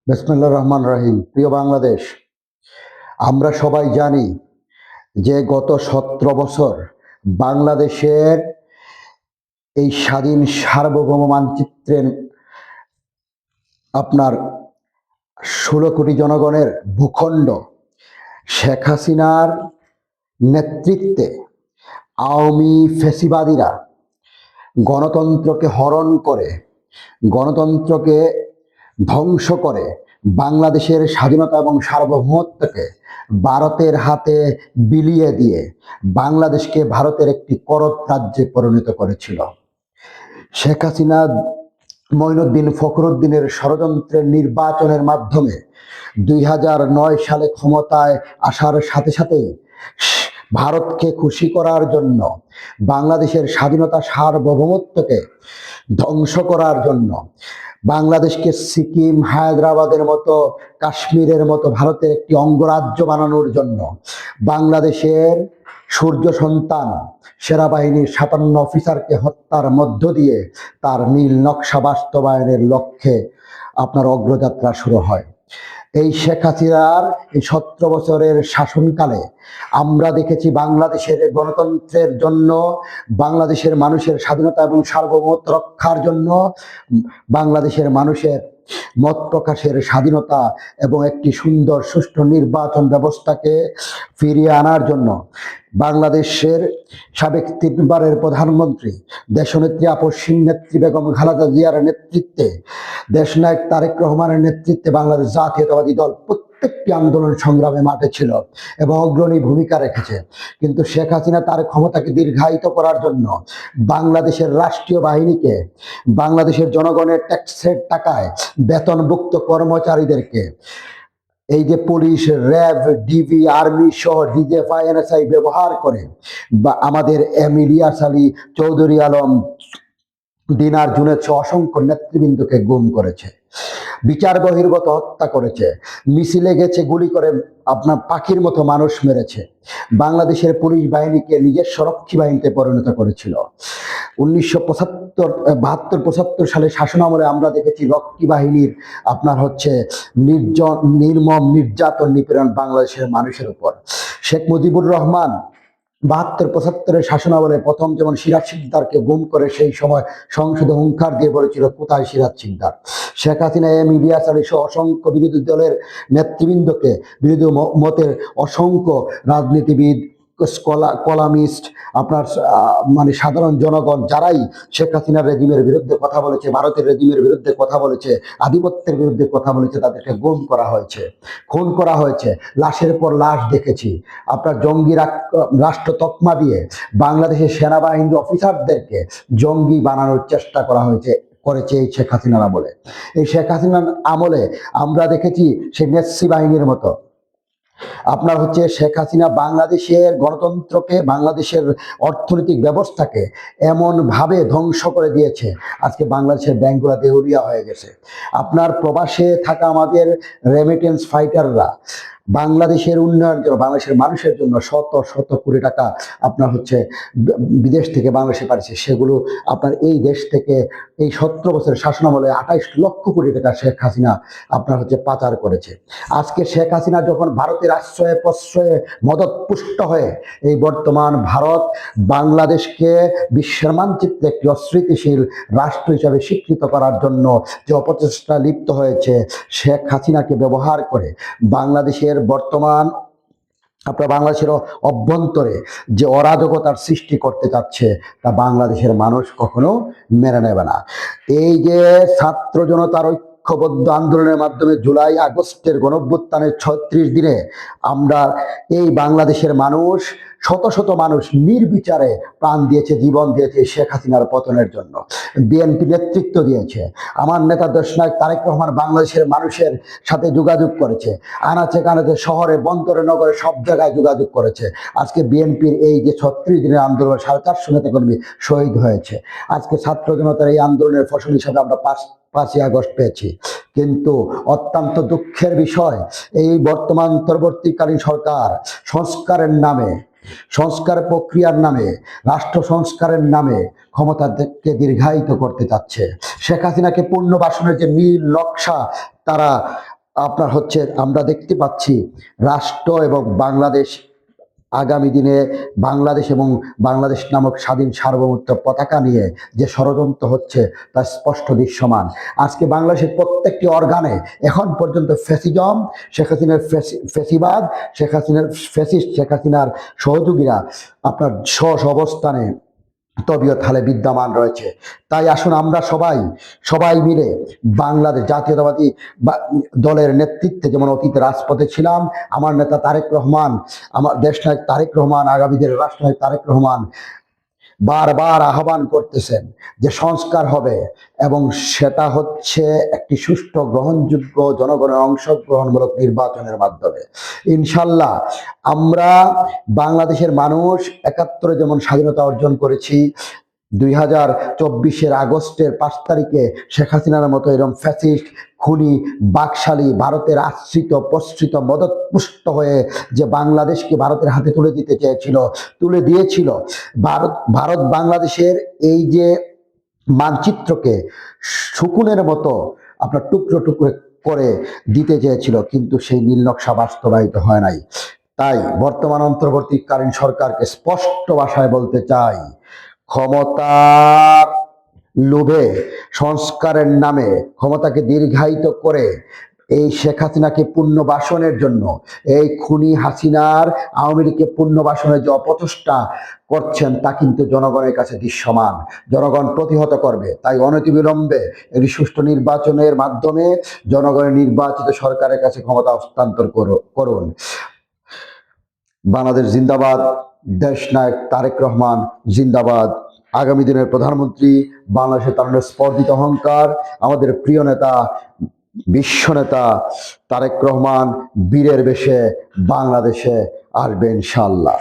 বিসমিল্লাহির রহমানির রহিম। প্রিয় বাংলাদেশ, আমরা সবাই জানি যে গত 17 বছর বাংলাদেশের এই স্বাধীন সার্বভৌম মানচিত্রের আপনার 16 কোটি জনগণের ভূখণ্ড শেখ হাসিনার নেতৃত্বে আওয়ামী ফ্যাসিবাদীরা গণতন্ত্রকে হরণ করে, গণতন্ত্রকে ধ্বংস করে বাংলাদেশের স্বাধীনতা এবং সার্বভৌমত্বকে ভারতের হাতে বিলিয়ে দিয়ে বাংলাদেশকে ভারতের একটি করদ রাজ্যে পরিণত করেছিল। শেখ হাসিনা মঈনুদ্দিন ফখরুদ্দিনের ষড়যন্ত্রের নির্বাচনের মাধ্যমে 2009 সালে ক্ষমতায় আসার সাথে সাথেই ভারতকে খুশি করার জন্য, বাংলাদেশের স্বাধীনতা সার্বভৌমত্বকে ধ্বংস করার জন্য, বাংলাদেশকে সিকিম, হায়দ্রাবাদের মতো, কাশ্মীরের মতো ভারতের একটি অঙ্গরাজ্য বানানোর জন্য বাংলাদেশের সূর্য সন্তান সেনাবাহিনীর 57 অফিসারকে হত্যার মধ্য দিয়ে তার নীল নকশা বাস্তবায়নের লক্ষ্যে আপনার অগ্রযাত্রা শুরু হয়। এই শেখ হাসিনার এই 17 বছরের শাসনকালে আমরা দেখেছি বাংলাদেশের গণতন্ত্রের জন্য, বাংলাদেশের মানুষের স্বাধীনতা এবং সার্বভৌমত্ব রক্ষার জন্য, বাংলাদেশের মানুষের মত প্রকাশের স্বাধীনতা এবং একটি সুন্দর সুষ্ঠু নির্বাচন ব্যবস্থাকে ফিরিয়ে আনার জন্য বাংলাদেশের সাবেক 3বারের প্রধানমন্ত্রী দেশনেত্রী আপসহীন নেত্রী বেগম খালেদা জিয়ার নেতৃত্বে, দেশনায়ক তারেক রহমানের নেতৃত্বে বাংলাদেশ জাতীয়তাবাদী দল প্রত্যেকটি আন্দোলন সংগ্রামে মাঠে ছিল এবং অগ্রণী ভূমিকা রেখেছে। কিন্তু শেখ হাসিনা তার ক্ষমতাকে দীর্ঘায়িত করার জন্য বাংলাদেশের রাষ্ট্রীয় বাহিনীকে, বাংলাদেশের জনগণের ট্যাক্সের টাকায় বেতনভুক্ত কর্মচারীদেরকে, এই যে পুলিশ, র্যাব, ডিবি, আর্মি সহ ডিজিএফআই, এনএসআই ব্যবহার করে বা আমাদের ইলিয়াস আলী, চৌধুরী আলম, দিনার, জুনেদ সহ অসংখ্য নেতৃবৃন্দকে গুম করেছে, বিচার বহির্গত হত্যা করেছে, মিছিলে গেছে গুলি করে আপনার পাখির মতো মানুষ মেরেছে, বাংলাদেশের পুলিশ বাহিনীকে নিজস্ব রক্ষী বাহিনীতে পরিণত করেছিল। 1972 সালে শাসনামলে আমরা দেখেছি রক্ষী বাহিনীর আপনার নির্মম নির্যাতন নিপীড়ন বাংলাদেশের মানুষের উপর। শেখ মুজিবুর রহমান 72-75 শাসনামলে প্রথম যেমন সিরাজ শিকদারকে গুম করে সেই সময় সংসদে হুঙ্কার দিয়ে বলেছিল, কোথায় সিরাজ শিকদার? শেখ হাসিনা ইলিয়াস আলী সহ অসংখ্য বিরোধী দলের নেতৃবৃন্দকে, বিরোধী মতের অসংখ্য রাজনীতিবিদ, কলামিস্ট, আপনার মানে সাধারণ জনগণ যারাই শেখ হাসিনার রেজিমের বিরুদ্ধে কথা বলেছে, ভারতের রেজিমের বিরুদ্ধে কথা বলেছে, আধিপত্যের বিরুদ্ধে কথা বলেছে, তাদেরকে গুম করা হয়েছে, খুন করা হয়েছে। লাশের পর লাশ দেখেছি। আপনার জঙ্গি রাষ্ট্র তকমা দিয়ে বাংলাদেশের সেনাবাহিনীর অফিসারদেরকে জঙ্গি বানানোর চেষ্টা করেছে এই শেখ হাসিনার আমলে। এই শেখ হাসিনার আমলে আমরা দেখেছি সেই নেত্রী বাহিনীর মতো আপনার শেখ হাসিনা বাংলাদেশের গণতন্ত্রকে, বাংলাদেশের অর্থনৈতিক ব্যবস্থাকে এমন ভাবে ধ্বংস করে দিয়েছে, আজকে বাংলাদেশের ব্যাংকগুলো দেউলিয়া হয়ে গেছে। আপনার প্রবাসে থাকা আমাদের রেমিটেন্স ফাইটাররা বাংলাদেশের উন্নয়নের জন্য, বাংলাদেশের মানুষের জন্য শত শত কোটি টাকা আপনার বিদেশ থেকে বাংলাদেশে পাঠিয়েছে। সেগুলো আপনার এই দেশ থেকে এই 17 বছরের শাসনামলে 28 লক্ষ কোটি টাকা শেখ হাসিনা আপনার পাচার করেছে। আজকে শেখ হাসিনা যখন ভারতের আশ্রয়ে প্রশ্রয়ে মদত পুষ্ট হয়ে এই বর্তমান ভারত বাংলাদেশকে বিশ্বের মানচিত্রে একটি অস্থিতিশীল রাষ্ট্র হিসাবে স্বীকৃত করার জন্য যে অপচেষ্টা লিপ্ত হয়েছে, শেখ হাসিনাকে ব্যবহার করে বাংলাদেশের বর্তমান আপনার বাংলাদেশের অভ্যন্তরে যে অরাজকতার সৃষ্টি করতে চাচ্ছে, তা বাংলাদেশের মানুষ কখনো মেনে নেবে না। এই যে ছাত্র জনতার ঐক্যবদ্ধ আন্দোলনের মাধ্যমে জুলাই আগস্টের গণঅভ্যুত্থানের 36 দিনে আমরা এই বাংলাদেশের মানুষ, শত শত মানুষ নির্বিচারে প্রাণ দিয়েছে, জীবন দিয়েছে শেখ হাসিনার পতনের জন্য। বিএনপি নেতৃত্ব দিয়েছে। আমার নেতা দেশনায়ক তারেক রহমান বাংলাদেশের মানুষের সাথে যোগাযোগ করেছে, আনাচে কানাচে, শহরে, বন্দরে, নগরে সব জায়গায় যোগাযোগ করেছে। আজকে বিএনপির এই যে 36 দিনের আন্দোলন 450 নেতাকর্মী শহীদ হয়েছে। আজকে ছাত্র জনতার এই আন্দোলনের ফসল হিসাবে আমরা 5ই আগস্ট পেয়েছি। কিন্তু অত্যন্ত দুঃখের বিষয়, এই বর্তমান অন্তর্বর্তীকালীন সরকার সংস্কারের নামে, সংস্কার প্রক্রিয়ার নামে, রাষ্ট্র সংস্কারের নামে ক্ষমতাকে দীর্ঘায়িত করতে চাচ্ছে। শেখ হাসিনাকে পুনর্বাসনের যে নীল নকশা তারা আপনার হচ্ছে আমরা দেখতে পাচ্ছি রাষ্ট্র এবং বাংলাদেশ আগামী দিনে বাংলাদেশ এবং বাংলাদেশ নামক স্বাধীন সার্বভৌমত্ব পতাকা নিয়ে যে ষড়যন্ত্র হচ্ছে তা স্পষ্ট দৃশ্যমান। আজকে বাংলাদেশের প্রত্যেকটি অর্গানে এখন পর্যন্ত ফ্যাসিজম, শেখ হাসিনার ফ্যাসিবাদ, শেখ হাসিনার সহযোগীরা আপনার অবস্থানে তবিয়ত হালে বিদ্যমান রয়েছে। তাই আসুন আমরা সবাই মিলে বাংলাদেশ জাতীয়তাবাদী দলের নেতৃত্বে, যেমন অতীতে রাজপথে ছিলাম, আমার নেতা তারেক রহমান, আমার দেশনায়ক তারেক রহমান, আগামী দিনের রাষ্ট্রনায়ক তারেক রহমান বারবার আহ্বান করতেছেন যে সংস্কার হবে, এবং সেটা হচ্ছে একটি সুষ্ঠু গ্রহণযোগ্য জনগণের অংশগ্রহণমূলক নির্বাচনের মাধ্যমে। ইনশাল্লাহ আমরা বাংলাদেশের মানুষ ৭১ যেমন স্বাধীনতা অর্জন করেছি, 2024 আগস্টের 5 তারিখে শেখ হাসিনার মতো এরকম ফ্যাসিস্ট, খুনি, বাকশালী, ভারতের আশ্রিত প্রশ্রিত মদতপুষ্ট হয়ে যে বাংলাদেশকে ভারতের হাতে তুলে দিয়েছিল। ভারত বাংলাদেশের এই যে মানচিত্রকে শকুনের মতো আপনার টুকরো টুকরো করে দিতে চেয়েছিল, কিন্তু সেই নীল নকশা বাস্তবায়িত হয় নাই। তাই বর্তমান অন্তর্বর্তীকালীন সরকারকে স্পষ্ট ভাষায় বলতে চাই, ক্ষমতার লোভে, সংস্কারের নামে ক্ষমতাকে দীর্ঘায়িত করে এই শেখ হাসিনাকে পুনর্বাসনের জন্য, এই খুনি হাসিনার আওয়ামী লীগকে পুনর্বাসনের যে অপচেষ্টা করছেন তা কিন্তু জনগণের কাছে দৃশ্যমান। জনগণ প্রতিহত করবে। তাই অনতিবিলম্বে একটি সুষ্ঠু নির্বাচনের মাধ্যমে জনগণের নির্বাচিত সরকারের কাছে ক্ষমতা হস্তান্তর করুন। বাংলাদেশ জিন্দাবাদ, দেশ নায়ক তারেক রহমান জিন্দাবাদ। আগামী দিনের প্রধানমন্ত্রী, বাংলাদেশের তারুণ্যের স্পর্ধিত অহংকার, আমাদের প্রিয় নেতা, বিশ্ব নেতা তারেক রহমান বীরের বেশে বাংলাদেশে আসবে ইনশাআল্লাহ।